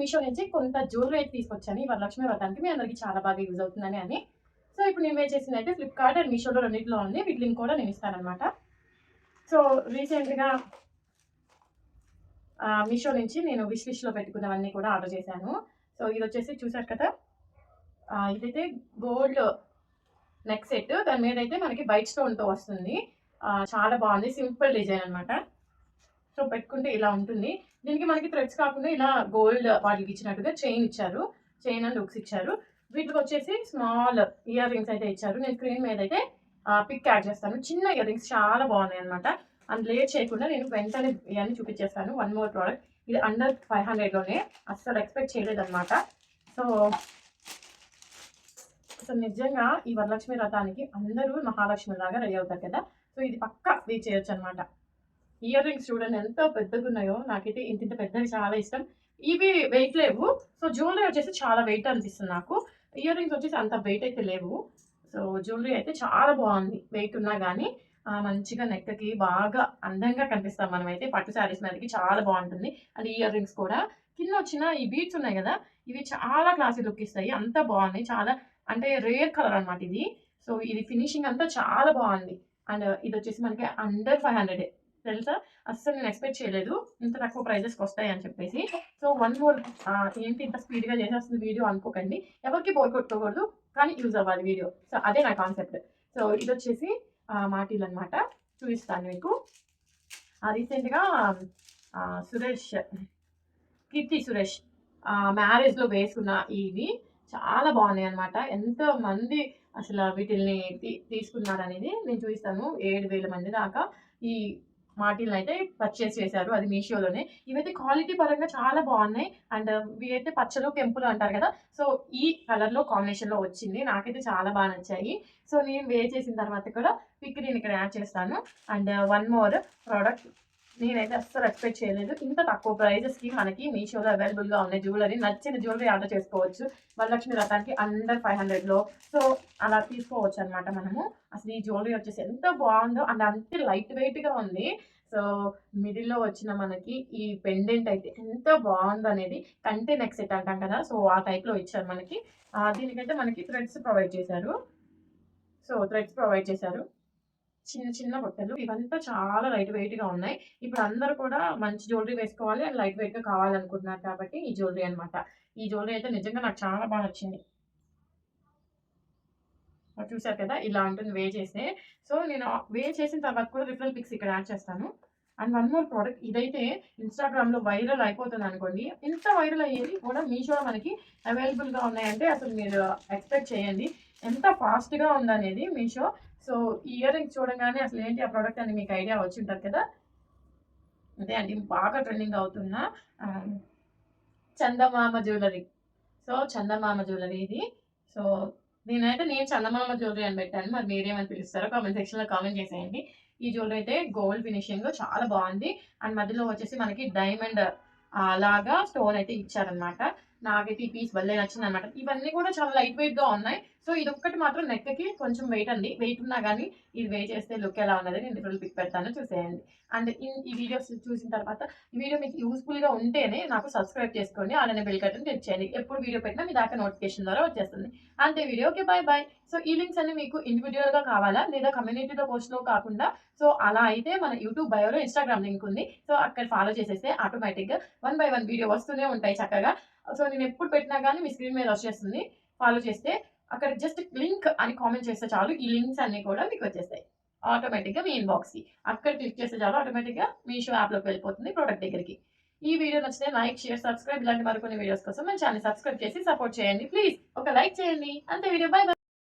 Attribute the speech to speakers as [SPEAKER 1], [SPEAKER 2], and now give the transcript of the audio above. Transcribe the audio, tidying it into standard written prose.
[SPEAKER 1] మీషో నుంచి కొంత జ్యువెలరీ అయితే తీసుకొచ్చాను ఈ వరలక్ష్మి వ్రతానికి. మీ అందరికీ చాలా బాగా యూజ్ అవుతుందని అని. సో ఇప్పుడు నేను వేర్ చేసింది అయితే ఫ్లిప్కార్ట్ అండ్ మీషోలో రెండిట్లో ఉంది. వీటి లింక్ కూడా నేను ఇస్తానన్నమాట. సో రీసెంట్గా మీషో నుంచి నేను విష్ లిస్ట్లో పెట్టుకున్నవన్నీ కూడా ఆర్డర్ చేశాను. సో ఇది వచ్చేసి చూసారు కదా, ఇదైతే గోల్డ్ నెక్ సెట్. దాని మీద అయితే మనకి వైట్ స్టోన్తో వస్తుంది. చాలా బాగుంది, సింపుల్ డిజైన్ అనమాట. సో పెట్టుకుంటే ఇలా ఉంటుంది. దీనికి మనకి థ్రెడ్స్ కాకుండా ఇలా గోల్డ్ వాటికి ఇచ్చినట్టుగా చైన్ ఇచ్చారు, చైన్ అండ్ లుక్స్ ఇచ్చారు. వీటికి వచ్చేసి స్మాల్ ఇయర్ రింగ్స్ అయితే ఇచ్చారు. నేను స్క్రీన్ మీద అయితే పిక్ యాడ్ చేస్తాను. చిన్న ఇయర్ రింగ్స్ చాలా బాగున్నాయి అనమాట. అండ్ లేట్ చేయకుండా నేను వెంటనే ఇవన్నీ చూపించేస్తాను. వన్ మోర్ ప్రోడక్ట్, ఇది అండర్ 500లోనే, అస్సలు ఎక్స్పెక్ట్ చేయలేదన్నమాట. సో అసలు నిజంగా ఈ వరలక్ష్మి వ్రతానికి అందరూ మహాలక్ష్మి లాగా రెడీ అవుతారు కదా. సో ఇది పక్కా వేర్ చేయొచ్చు అనమాట. ఇయర్ రింగ్స్ చూడండి ఎంత పెద్దగా ఉన్నాయో. నాకైతే ఇంత పెద్దవి చాలా ఇష్టం. ఇవి వెయిట్ లేవు. సో జ్యువెలరీ వచ్చేసి చాలా వెయిట్ అనిపిస్తుంది నాకు. ఇయర్ రింగ్స్ వచ్చేసి అంత వెయిట్ అయితే లేవు. సో జ్యువెలరీ అయితే చాలా బాగుంది, వెయిట్ ఉన్నా కానీ మంచిగా నెక్కి బాగా అందంగా కనిపిస్తాం మనమైతే. పట్టు శారీస్ మీదకి చాలా బాగుంటుంది. అండ్ ఇయర్ రింగ్స్ కూడా కింద వచ్చిన ఈ బీడ్స్ ఉన్నాయి కదా, ఇవి చాలా క్లాసీ లుక్ ఇస్తాయి. అంత బాగున్నాయి, చాలా అంటే రేర్ కలర్ అనమాట ఇది. సో ఇది ఫినిషింగ్ అంతా చాలా బాగుంది. అండ్ ఇది వచ్చేసి మనకి అండర్ 500 తెలుసా. అస్సలు నేను ఎక్స్పెక్ట్ చేయలేదు ఇంత తక్కువ ప్రైజెస్కి వస్తాయి అని చెప్పేసి. సో వన్ మోర్, ఏంటి ఇంత స్పీడ్గా చేసేస్తుంది వీడియో అనుకోకండి, ఎవరికి బోర్ కొట్టుకోకూడదు కానీ యూజ్ అవ్వాలి వీడియో. సో అదే నా కాన్సెప్ట్. సో ఇది వచ్చేసి మాటీలు అనమాట, చూపిస్తాను మీకు. రీసెంట్గా సురేష్, కీర్తి సురేష్ మ్యారేజ్లో వేసుకున్న ఇవి చాలా బాగున్నాయి అనమాట. ఎంతో మంది అసలు వీటిల్ని తీసుకున్నారు అనేది నేను చూపిస్తాను. 7,000 మంది దాకా ఈ మాటిల్ని అయితే పర్చేస్ చేశారు, అది మీషోలోనే. ఇవైతే క్వాలిటీ పరంగా చాలా బాగున్నాయి. అండ్ ఇవి అయితే పచ్చలు కెంపులు అంటారు కదా, సో ఈ కలర్లో కాంబినేషన్లో వచ్చింది. నాకైతే చాలా బాగా నచ్చాయి. సో నేను వేర్ చేసిన తర్వాత కూడా పిక్ నేను ఇక్కడ యాడ్ చేస్తాను. అండ్ వన్ మోర్ ప్రోడక్ట్, నేనైతే అస్సలు ఎక్స్పెక్ట్ చేయలేదు ఇంత తక్కువ ప్రైజెస్కి మనకి మీషోలో అవైలబుల్గా ఉన్నాయి జ్యువెలరీ. నచ్చిన జ్యువెలరీ ఆర్డర్ చేసుకోవచ్చు వరలక్ష్మి వ్రతానికి అండర్ 500లో. సో అలా తీసుకోవచ్చు అనమాట మనము. అసలు ఈ జ్యువెలరీ వచ్చేసి ఎంత బాగుందో, అండ్ అంతే లైట్ వెయిట్గా ఉంది. సో మిడిల్లో వచ్చిన మనకి ఈ పెండెంట్ అయితే ఎంత బాగుంది అనేది, కంటే నెక్ సెట్ అంటాం కదా, సో ఆ టైప్లో ఇచ్చారు మనకి. దీనికైతే మనకి థ్రెడ్స్ ప్రొవైడ్ చేశారు. సో థ్రెడ్స్ ప్రొవైడ్ చేశారు, చిన్న చిన్న బొట్టలు. ఇవంతా చాలా లైట్ వెయిట్గా ఉన్నాయి. ఇప్పుడు అందరూ కూడా మంచి జ్యువెలరీ వేసుకోవాలి అండ్ లైట్ వెయిట్గా కావాలనుకుంటున్నారు కాబట్టి ఈ జ్యువెలరీ అనమాట. ఈ జ్యువెలరీ అయితే నిజంగా నాకు చాలా బాగా నచ్చింది. చూసారు కదా, ఇలా ఉంటుంది వే చేస్తే. సో నేను వే చేసిన తర్వాత కూడా రిఫరల్ పిక్స్ ఇక్కడ యాడ్ చేస్తాను. అండ్ వన్ మోర్ ప్రోడక్ట్, ఇదైతే ఇన్స్టాగ్రామ్లో వైరల్ అయిపోతుంది అనుకోండి. ఇంత వైరల్ అయ్యేది కూడా మీషోలో మనకి అవైలబుల్గా ఉన్నాయంటే అసలు మీరు ఎక్స్పెక్ట్ చేయండి ఎంత ఫాస్ట్గా ఉందనేది మీషో. సో ఇయర్ రింగ్స్ చూడగానే అసలు ఏంటి ఆ ప్రోడక్ట్ అని మీకు ఐడియా వచ్చి ఉంటుంది కదా. అదే అండి, బాగా ట్రెండింగ్ అవుతున్న చందమామ జ్యువెలరీ. సో చందమామ జ్యువెలరీ ఇది. సో నేను చందమామ జ్యువెలరీ అని పెట్టాను, మరి మీరేమని పిలుస్తారో కామెంట్ సెక్షన్లో కామెంట్ చేసేయండి. ఈ జ్యువెలరీ అయితే గోల్డ్ ఫినిషింగ్ చాలా బాగుంది. అండ్ మధ్యలో వచ్చేసి మనకి డైమండ్ లాగా స్టోన్ అయితే ఇచ్చారనమాట. నాకైతే ఈ పీస్ భలే నచ్చింది అనమాట. ఇవన్నీ కూడా చాలా లైట్ వెయిట్గా ఉన్నాయి. సో ఇది ఒక్కటి మాత్రం నెక్కి కొంచెం వెయిట్ అండి. వెయిట్ ఉన్నా కానీ ఇది వే చేస్తే లుక్ ఎలా ఉన్నది నేను రిఫరల్ పిక్ పెడతాను, చూసేయండి. అండ్ ఈ వీడియోస్ చూసిన తర్వాత ఈ వీడియో మీకు యూస్ఫుల్గా ఉంటేనే నాకు సబ్స్క్రైబ్ చేసుకోండి, అలానే బెల్ బటన్ క్లిక్ చేయండి. ఎప్పుడు వీడియో పెట్టినా మీ దాకా నోటిఫికేషన్ ద్వారా వచ్చేస్తుంది. అంతే video. Okay, bye bye. So ఈ లింక్స్ అన్ని మీకు ఇండివిజువల్గా కావాలా లేదా కమ్యూనిటీలో పోస్ట్లో కాకుండా, సో అలా అయితే మన యూట్యూబ్ బయోలో ఇన్స్టాగ్రామ్ లింక్ ఉంది. సో అక్కడ ఫాలో చేసేస్తే ఆటోమేటిక్గా 1 by 1 వీడియో వస్తూనే ఉంటాయి చక్కగా. సో నేను ఎప్పుడు పెట్టినా కానీ మీ స్క్రీన్ మీద వచ్చేస్తుంది. ఫాలో చేస్తే అక్కడ జస్ట్ లింక్ అని కామెంట్ చేస్తే చాలు, ఈ లింక్స్ అన్ని కూడా మీకు వచ్చేస్తాయి ఆటోమేటిక్గా మీ ఇన్బాక్స్కి. అక్కడ క్లిక్ చేస్తే చాలు ఆటోమేటిక్గా మీషో యాప్లోకి వెళ్ళిపోతుంది ప్రోడక్ట్ దగ్గరికి. ఈ వీడియో నచ్చితే లైక్, షేర్, సబ్స్క్రైబ్, ఇలాంటి మరికొన్ని వీడియోస్ కోసం మన ఛానల్ సబ్స్క్రైబ్ చేసి సపోర్ట్ చేయండి ప్లీజ్. ఒక లైక్ చేయండి, అంతే వీడియో. By by.